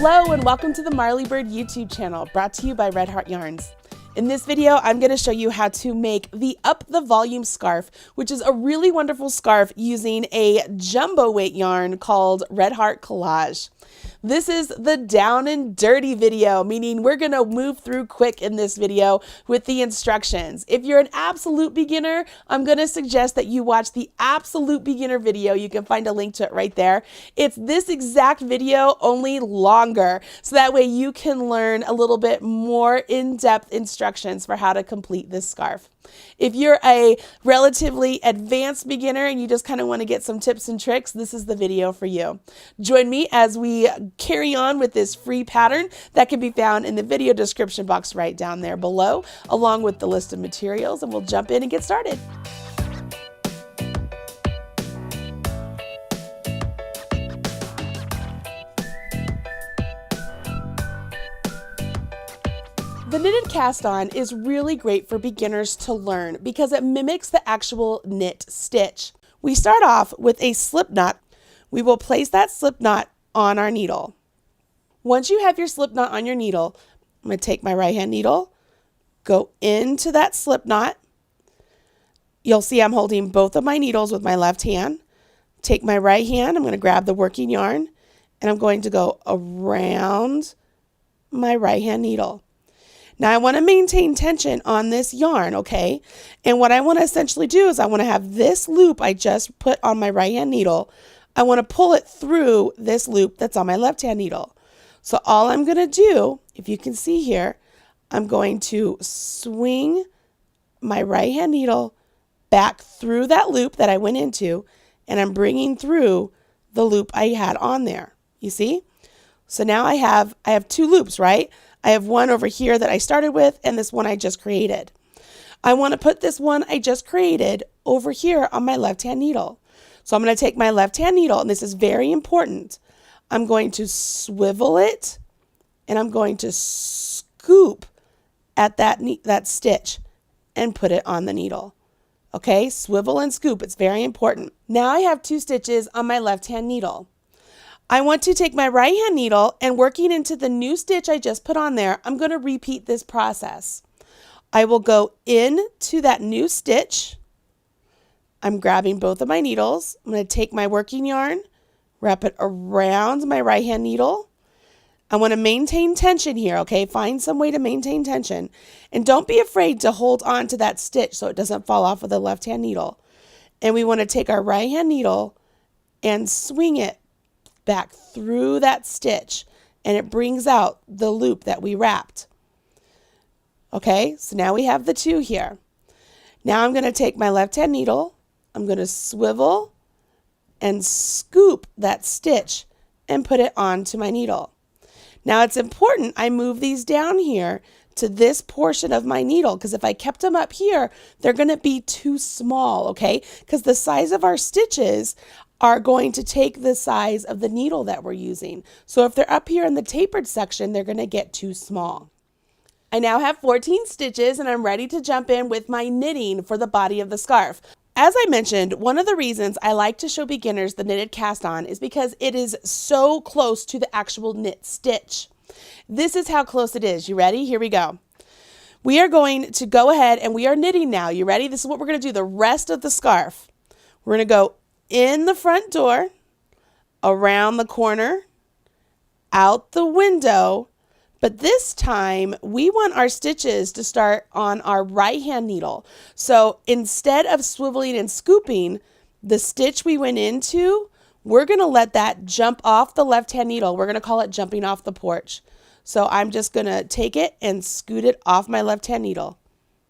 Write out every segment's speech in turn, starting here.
Hello and welcome to the Marley Bird YouTube channel, brought to you by Red Heart Yarns. In this video, I'm going to show you how to make the Up the Volume scarf, which is a really wonderful scarf using a jumbo weight yarn called Red Heart Collage. This is the down and dirty video, meaning we're going to move through quick in this video with the instructions. If you're an absolute beginner, I'm going to suggest that you watch the absolute beginner video. You can find a link to it right there. It's this exact video, only longer, so that way you can learn a little bit more in-depth instructions for how to complete this scarf. If you're a relatively advanced beginner and you just kind of want to get some tips and tricks, this is the video for you. Join me as we carry on with this free pattern that can be found in the video description box right down there below, along with the list of materials, and we'll jump in and get started. The knitted cast on is really great for beginners to learn because it mimics the actual knit stitch. We start off with a slip knot. We will place that slip knot on our needle. Once you have your slip knot on your needle, I'm going to take my right hand needle, go into that slip knot. You'll see I'm holding both of my needles with my left hand. Take my right hand, I'm going to grab the working yarn, and I'm going to go around my right hand needle. Now I want to maintain tension on this yarn, okay? And what I want to essentially do is I want to have this loop I just put on my right hand needle. I want to pull it through this loop that's on my left hand needle. So all I'm going to do, if you can see here, I'm going to swing my right hand needle back through that loop that I went into, and I'm bringing through the loop I had on there. You see? So now I have two loops, right? I have one over here that I started with and this one I just created. I want to put this one I just created over here on my left hand needle. So I'm going to take my left hand needle, and this is very important. I'm going to swivel it and I'm going to scoop at that stitch and put it on the needle. Okay, swivel and scoop, it's very important. Now I have two stitches on my left hand needle. I want to take my right hand needle and working into the new stitch I just put on there, I'm going to repeat this process. I will go into that new stitch. I'm grabbing both of my needles. I'm going to take my working yarn, wrap it around my right hand needle. I want to maintain tension here, okay? Find some way to maintain tension. And don't be afraid to hold on to that stitch so it doesn't fall off of the left hand needle. And we want to take our right hand needle and swing it back through that stitch, and it brings out the loop that we wrapped. Okay, so now we have the two here. Now I'm going to take my left hand needle, I'm going to swivel and scoop that stitch and put it onto my needle. Now it's important I move these down here to this portion of my needle, because if I kept them up here, they're going to be too small, okay? Because the size of our stitches are going to take the size of the needle that we're using. So if they're up here in the tapered section, they're going to get too small. I now have 14 stitches and I'm ready to jump in with my knitting for the body of the scarf. As I mentioned, one of the reasons I like to show beginners the knitted cast on is because it is so close to the actual knit stitch. This is how close it is. You ready? Here we go. We are going to go ahead and we are knitting now. You ready? This is what we're going to do the rest of the scarf. We're going to go in the front door, around the corner, out the window, but this time we want our stitches to start on our right hand needle. So instead of swiveling and scooping, the stitch we went into, we're going to let that jump off the left hand needle. We're going to call it jumping off the porch. So I'm just going to take it and scoot it off my left hand needle,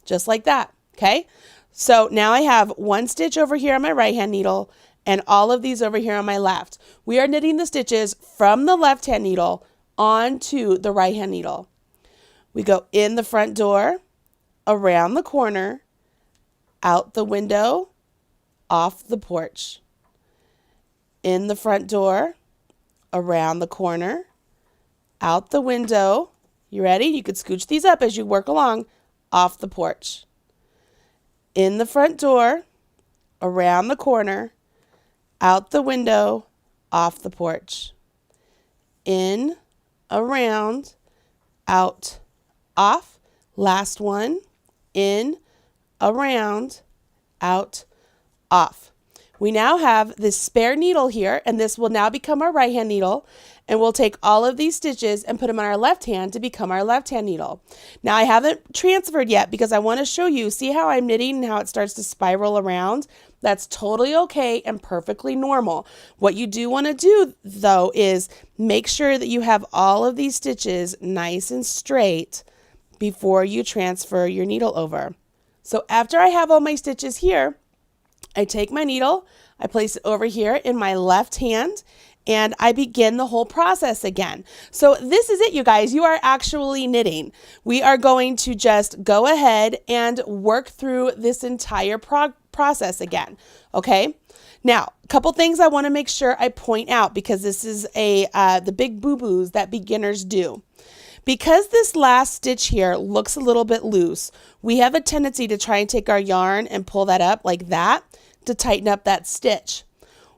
just like that. Okay. So now I have one stitch over here on my right hand needle and all of these over here on my left. We are knitting the stitches from the left hand needle onto the right hand needle. We go in the front door, around the corner, out the window, off the porch. In the front door, around the corner, out the window. You ready? You could scooch these up as you work along, off the porch. In the front door, around the corner, out the window, off the porch. In, around, out, off. Last one, in, around, out, off. We now have this spare needle here, and this will now become our right hand needle, and we'll take all of these stitches and put them on our left hand to become our left hand needle. Now I haven't transferred yet because I want to show you, see how I'm knitting and how it starts to spiral around? That's totally okay and perfectly normal. What you do want to do though is make sure that you have all of these stitches nice and straight before you transfer your needle over. So after I have all my stitches here, I take my needle, I place it over here in my left hand, and I begin the whole process again. So this is it, you guys. You are actually knitting. We are going to just go ahead and work through this entire process again, okay? Now, a couple things I want to make sure I point out because this is the big boo-boos that beginners do. Because this last stitch here looks a little bit loose, we have a tendency to try and take our yarn and pull that up like that to tighten up that stitch.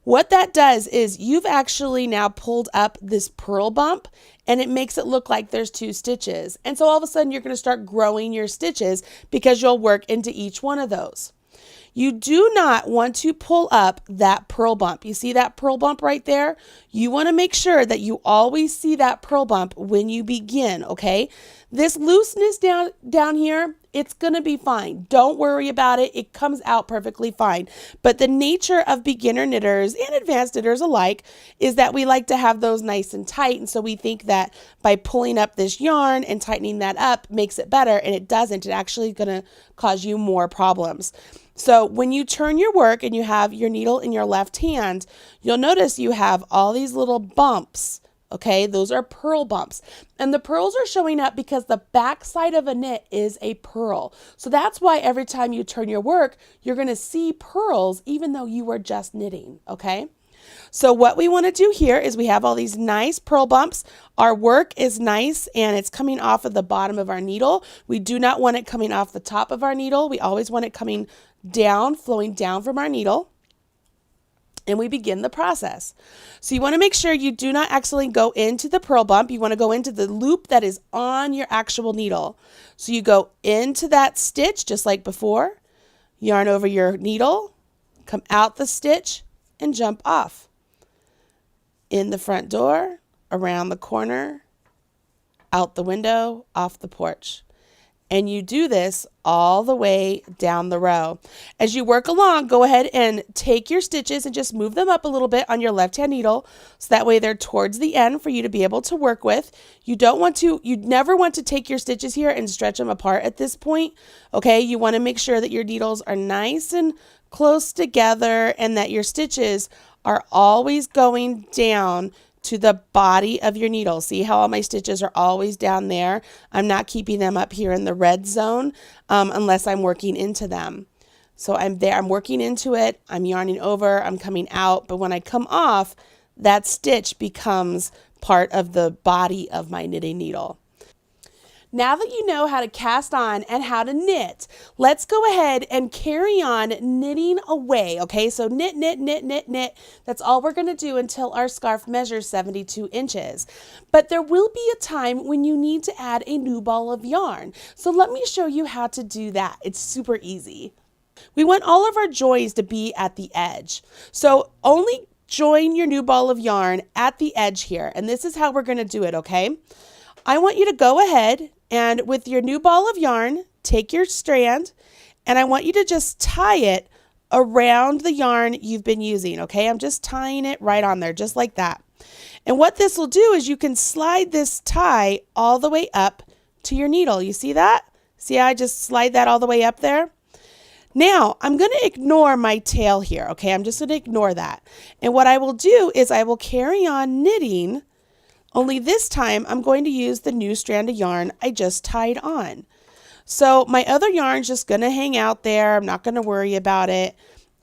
What that does is you've actually now pulled up this purl bump and it makes it look like there's two stitches. And so all of a sudden you're going to start growing your stitches because you'll work into each one of those. You do not want to pull up that purl bump. You see that purl bump right there? You want to make sure that you always see that purl bump when you begin, okay? This looseness down here, it's going to be fine. Don't worry about it. It comes out perfectly fine. But the nature of beginner knitters and advanced knitters alike is that we like to have those nice and tight. And so we think that by pulling up this yarn and tightening that up makes it better, and it doesn't. It's actually going to cause you more problems. So when you turn your work and you have your needle in your left hand, you'll notice you have all these little bumps. Okay, those are purl bumps. And the purls are showing up because the back side of a knit is a purl. So that's why every time you turn your work, you're going to see purls even though you were just knitting, okay? So what we want to do here is we have all these nice purl bumps. Our work is nice and it's coming off of the bottom of our needle. We do not want it coming off the top of our needle. We always want it coming down, flowing down from our needle. And we begin the process. So you want to make sure you do not actually go into the purl bump. You want to go into the loop that is on your actual needle. So you go into that stitch just like before, yarn over your needle, come out the stitch, and jump off. In the front door, around the corner, out the window, off the porch. And you do this all the way down the row. As you work along, go ahead and take your stitches and just move them up a little bit on your left-hand needle so that way they're towards the end for you to be able to work with. You never want to take your stitches here and stretch them apart at this point, okay? You want to make sure that your needles are nice and close together and that your stitches are always going down to the body of your needle. See how all my stitches are always down there? I'm not keeping them up here in the red zone unless I'm working into them. So I'm there, I'm working into it, I'm yarning over, I'm coming out, but when I come off, that stitch becomes part of the body of my knitting needle. Now that you know how to cast on and how to knit, let's go ahead and carry on knitting away, okay? So knit, knit, knit, knit, knit. That's all we're going to do until our scarf measures 72 inches. But there will be a time when you need to add a new ball of yarn. So let me show you how to do that. It's super easy. We want all of our joins to be at the edge. So only join your new ball of yarn at the edge here. And this is how we're going to do it, okay? I want you to go ahead and with your new ball of yarn, take your strand, and I want you to just tie it around the yarn you've been using, okay? I'm just tying it right on there, just like that. And what this will do is you can slide this tie all the way up to your needle. You see that? See how I just slide that all the way up there? Now, I'm going to ignore my tail here, okay? I'm just going to ignore that. And what I will do is I will carry on knitting. Only this time, I'm going to use the new strand of yarn I just tied on. So my other yarn's just going to hang out there. I'm not going to worry about it.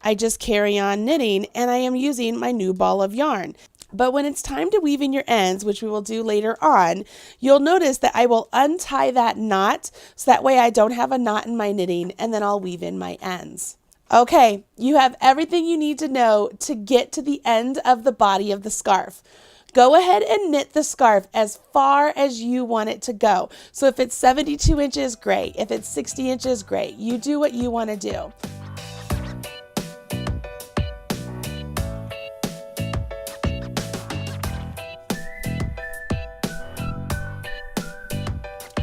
I just carry on knitting, and I am using my new ball of yarn. But when it's time to weave in your ends, which we will do later on, you'll notice that I will untie that knot, so that way I don't have a knot in my knitting, and then I'll weave in my ends. Okay, you have everything you need to know to get to the end of the body of the scarf. Go ahead and knit the scarf as far as you want it to go. So if it's 72 inches, great. If it's 60 inches, great. You do what you want to do.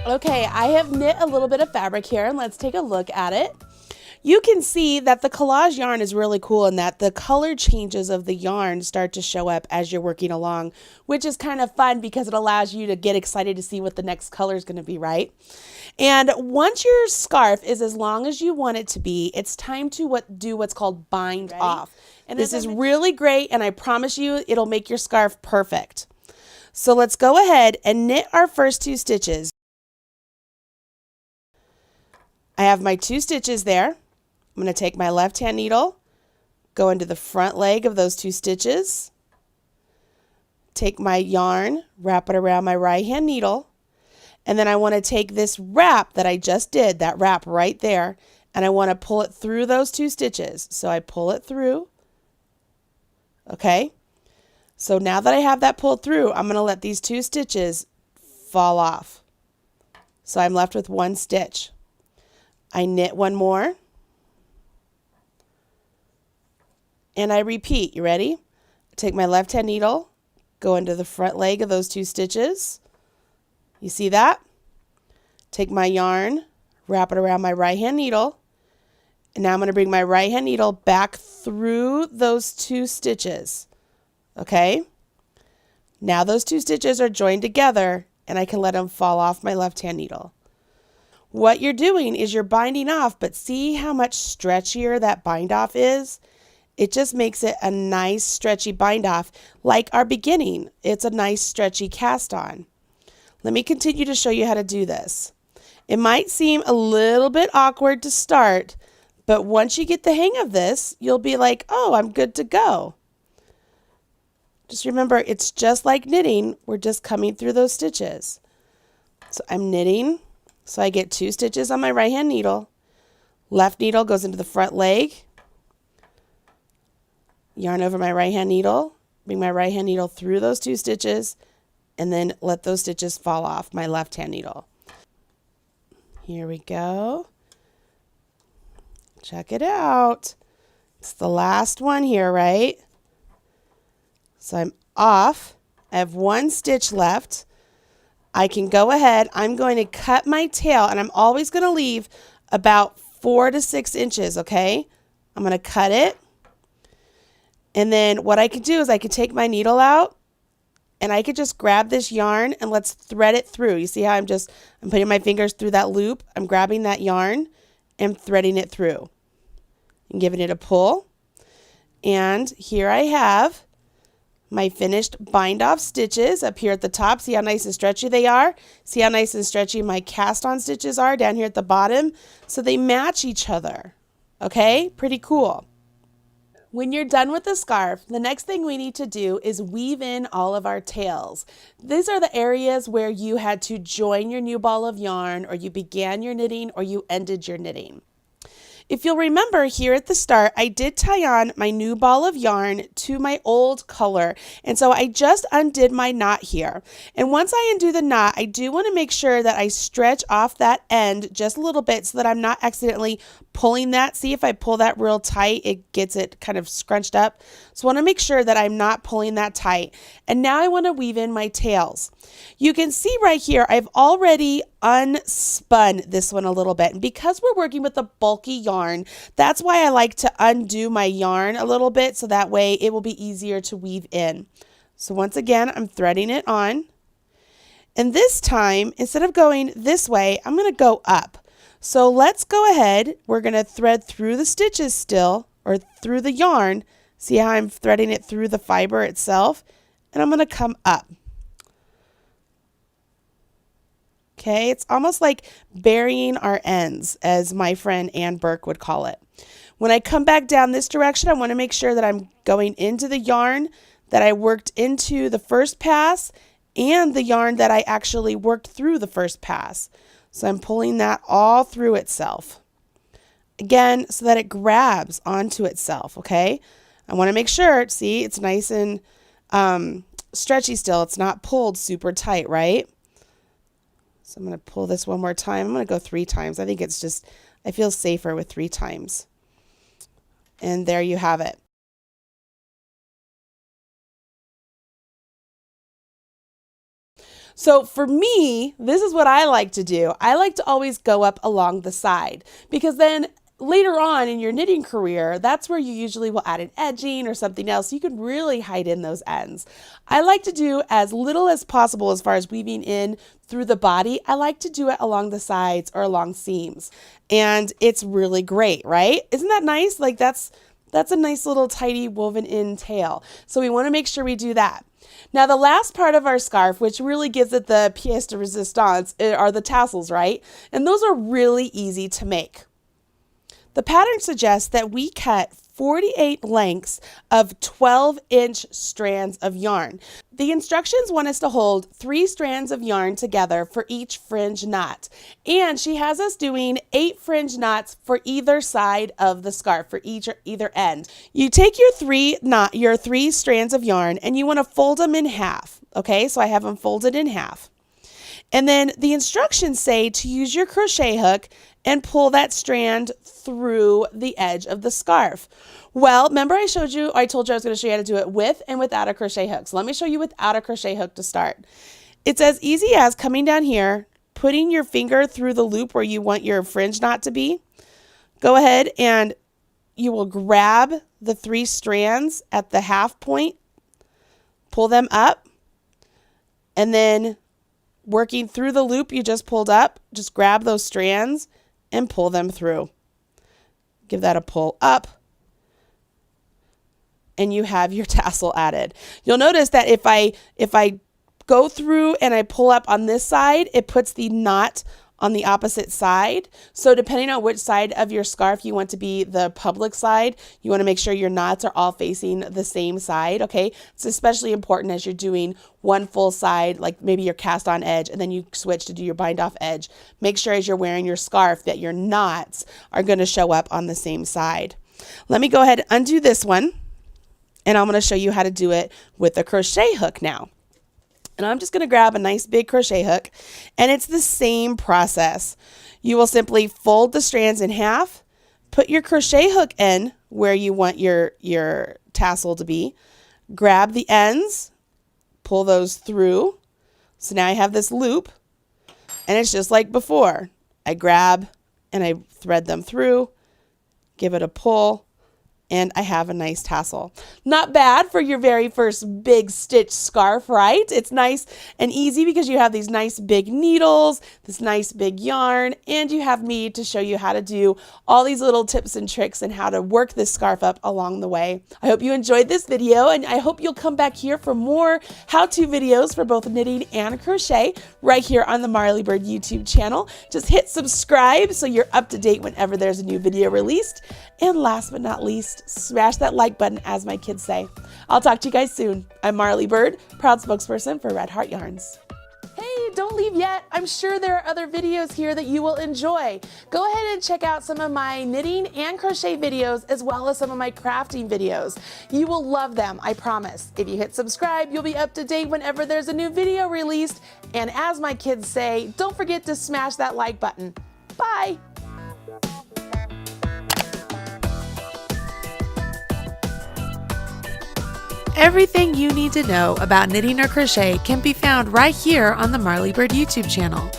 Okay, I have knit a little bit of fabric here, and let's take a look at it. You can see that the collage yarn is really cool in that the color changes of the yarn start to show up as you're working along, which is kind of fun because it allows you to get excited to see what the next color is going to be, right? And once your scarf is as long as you want it to be, it's time to do what's called bind off. And this is really great, and I promise you it'll make your scarf perfect. So let's go ahead and knit our first 2 stitches. I have my 2 stitches there. I'm going to take my left hand needle, go into the front leg of those 2 stitches, take my yarn, wrap it around my right hand needle, and then I want to take this wrap that I just did, that wrap right there, and I want to pull it through those 2 stitches. So I pull it through. Okay, so now that I have that pulled through, I'm going to let these 2 stitches fall off. So I'm left with 1 stitch. I knit 1 more. And I repeat. You ready? Take my left hand needle, go into the front leg of those 2 stitches. You see that? Take my yarn, wrap it around my right hand needle, and now I'm going to bring my right hand needle back through those 2 stitches. Okay? Now those 2 stitches are joined together, and I can let them fall off my left hand needle. What you're doing is you're binding off, but see how much stretchier that bind off is? It just makes it a nice stretchy bind off, like our beginning. It's a nice stretchy cast on. Let me continue to show you how to do this. It might seem a little bit awkward to start, but once you get the hang of this, you'll be like, oh, I'm good to go. Just remember, it's just like knitting. We're just coming through those stitches. So I'm knitting. So I get 2 stitches on my right hand needle. Left needle goes into the front leg. Yarn over my right hand needle. Bring my right hand needle through those 2 stitches. And then let those stitches fall off my left hand needle. Here we go. Check it out. It's the last one here, right? So I'm off. I have 1 stitch left. I can go ahead. I'm going to cut my tail, and I'm always going to leave about 4 to 6 inches, okay? I'm going to cut it. And then what I could do is I could take my needle out, and I could just grab this yarn and let's thread it through. You see how I'm putting my fingers through that loop. I'm grabbing that yarn and threading it through and giving it a pull. And here I have my finished bind off stitches up here at the top. See how nice and stretchy they are? See how nice and stretchy my cast on stitches are down here at the bottom? So they match each other. Okay, pretty cool. When you're done with the scarf, the next thing we need to do is weave in all of our tails. These are the areas where you had to join your new ball of yarn, or you began your knitting, or you ended your knitting. If you'll remember here at the start, I did tie on my new ball of yarn to my old color. And so I just undid my knot here. And once I undo the knot, I do want to make sure that I stretch off that end just a little bit so that I'm not accidentally pulling that. See, if I pull that real tight, it gets it kind of scrunched up. So I want to make sure that I'm not pulling that tight. And now I want to weave in my tails. You can see right here, I've already unspun this one a little bit. And because we're working with a bulky yarn, that's why I like to undo my yarn a little bit so that way it will be easier to weave in. So once again, I'm threading it on. And this time, instead of going this way, I'm going to go up. So let's go ahead. We're going to thread through the stitches still, or through the yarn. See how I'm threading it through the fiber itself? And I'm going to come up. Okay, it's almost like burying our ends, as my friend Ann Burke would call it. When I come back down this direction, I want to make sure that I'm going into the yarn that I worked into the first pass and the yarn that I actually worked through the first pass. So I'm pulling that all through itself. Again, so that it grabs onto itself, okay? I want to make sure, see, it's nice and stretchy still. It's not pulled super tight, right? So I'm going to pull this one more time. I'm going to go 3 times. I think it's just, I feel safer with 3 times. And there you have it. So for me, this is what I like to do. I like to always go up along the side, because then later on in your knitting career, that's where you usually will add an edging or something else. You can really hide in those ends. I like to do as little as possible as far as weaving in through the body. I like to do it along the sides or along seams. And it's really great, right? Isn't that nice? Like that's a nice little tidy woven in tail. So we want to make sure we do that. Now the last part of our scarf, which really gives it the pièce de résistance, are the tassels, right? And those are really easy to make. The pattern suggests that we cut 48 lengths of 12-inch strands of yarn. The instructions want us to hold 3 strands of yarn together for each fringe knot. And she has us doing 8 fringe knots for either side of the scarf, for either end. You take your 3 strands of yarn and you want to fold them in half. Okay, so I have them folded in half. And then the instructions say to use your crochet hook and pull that strand through the edge of the scarf. Well, remember I told you I was going to show you how to do it with and without a crochet hook. So let me show you without a crochet hook to start. It's as easy as coming down here, putting your finger through the loop where you want your fringe knot to be. Go ahead and you will grab the 3 strands at the half point, pull them up, and then working through the loop you just pulled up, just grab those strands and pull them through. Give that a pull up, and you have your tassel added. You'll notice that if I go through and I pull up on this side, it puts the knot on the opposite side. So depending on which side of your scarf you want to be the public side, you want to make sure your knots are all facing the same side, okay? It's especially important as you're doing one full side, like maybe your cast on edge, and then you switch to do your bind off edge. Make sure as you're wearing your scarf that your knots are going to show up on the same side. Let me go ahead and undo this one, and I'm going to show you how to do it with a crochet hook now. And I'm just going to grab a nice big crochet hook, and it's the same process. You will simply fold the strands in half, put your crochet hook in where you want your tassel to be, grab the ends, pull those through. So now I have this loop, and it's just like before. I grab and I thread them through, give it a pull, and I have a nice tassel. Not bad for your very first big stitch scarf, right? It's nice and easy because you have these nice big needles, this nice big yarn, and you have me to show you how to do all these little tips and tricks and how to work this scarf up along the way. I hope you enjoyed this video, and I hope you'll come back here for more how-to videos for both knitting and crochet right here on the Marley Bird YouTube channel. Just hit subscribe so you're up to date whenever there's a new video released. And last but not least, smash that like button, as my kids say. I'll talk to you guys soon. I'm Marley Bird, proud spokesperson for Red Heart Yarns. Hey, don't leave yet. I'm sure there are other videos here that you will enjoy. Go ahead and check out some of my knitting and crochet videos, as well as some of my crafting videos. You will love them, I promise. If you hit subscribe, you'll be up to date whenever there's a new video released. And as my kids say, don't forget to smash that like button. Bye. Everything you need to know about knitting or crochet can be found right here on the Marley Bird YouTube channel.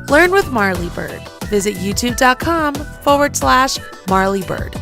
Learn with Marley Bird. Visit youtube.com/Marley Bird.